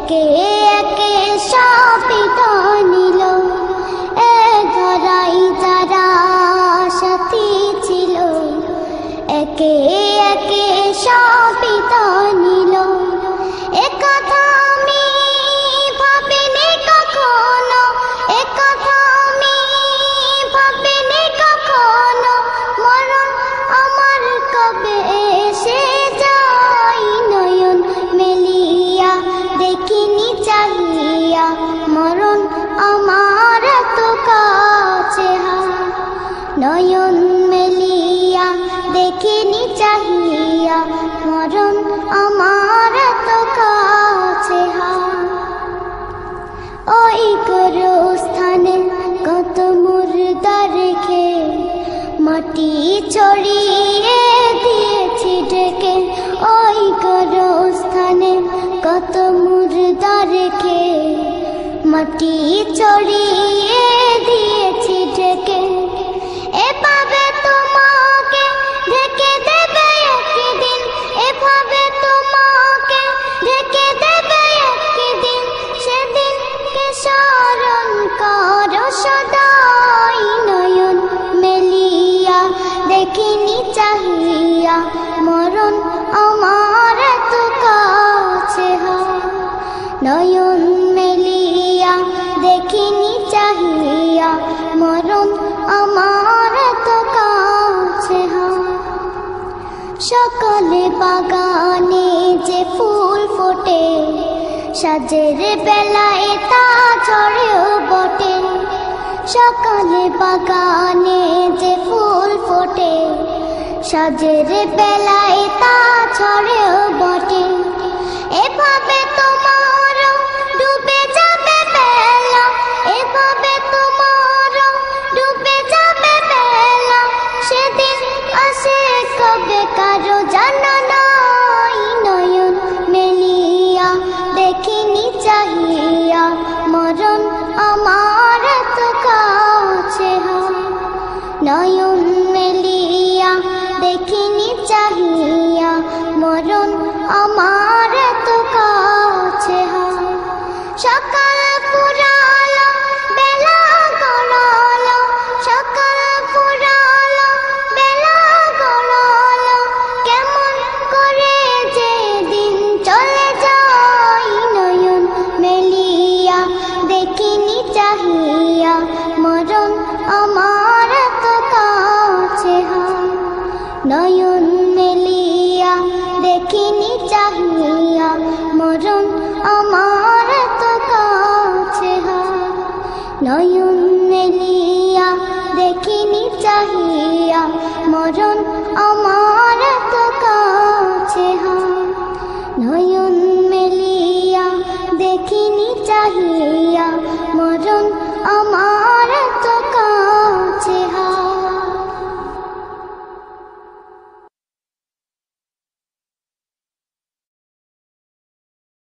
একে একে সপিত নিল এ ধরাই যারা সাথী ছিল, একে একে সপিত নিল। এ কথা আমি ভাবিনি কখনো, এ কথা আমি ভাবিনি কখনো, মরণ আমার কবে এসে যায়। নয়ন মেলিয়া দেখিনি চাহিয়া, মরণ আমার তো কাছে হায়। নয়ন মেলিয়া দেখিনি চাহিয়া, মরণ আমার তো কাছে হায়। ওই গোরস্থানে কত মুর্দা রেখে, মাটি ছড়িয়ে দিয়েছি ঢেকে। ওই গোরস্থানে কত মুর্দা রেখে, মাটি ছড়িয়ে দিয়েছি ঢেকে। এভাবে তোমাকে ঢেকে দেবে একদিন, এভাবে তোমাকে ঢেকে দেবে একদিন। সেদিনকে স্মরণ করো সদাই। নয়ন মেলিয়া দেখিনি চাহিয়া, মরণ আমার তো কাছে হায়। নয়ন মেলিয়া দেখিনি চাহিয়া, মরণ আমার তো কাছে হায়। সকালে বাগানে যে ফুল ফোটে, সাজের বেলায় তা ঝরেও বটে। সকালে বাগানে যে ফুল ফোটে, সাজের বেলায় তা ঝরেও বটে। এভাবে তোমার ডুবে যাবে বেলা, এভাবে তোমার ডুবে যাবে বেলা। সেদিন আসে কবে কারো জানা নাই। নয়ন মেলিয়া দেখিনি চাহিয়া, মরণ আমার তো কাছে হায়। নয়ন মেলিয়া দেখিনি চাহিয়া, মরণ আমার তো কাছে হায়। সকাল ফুরালো বেলা গড়ালো, সকাল ফুরালো বেলা গড়ালো। কেমন করে যে দিন চলে যায়। নয়ন মেলিয়া দেখিনি চাহিয়া, মরণ আমার তো কাছে হায়। নয়ন মেলিয়া দেখিনি চাহিয়া, মরণ আমার তো কাছে হায়। নয়ন মেলিয়া দেখিনি চাহিয়া, মরণ আমার তো কাছে হায়। নয়ন মেলিয়া দেখিনি চাহিয়া,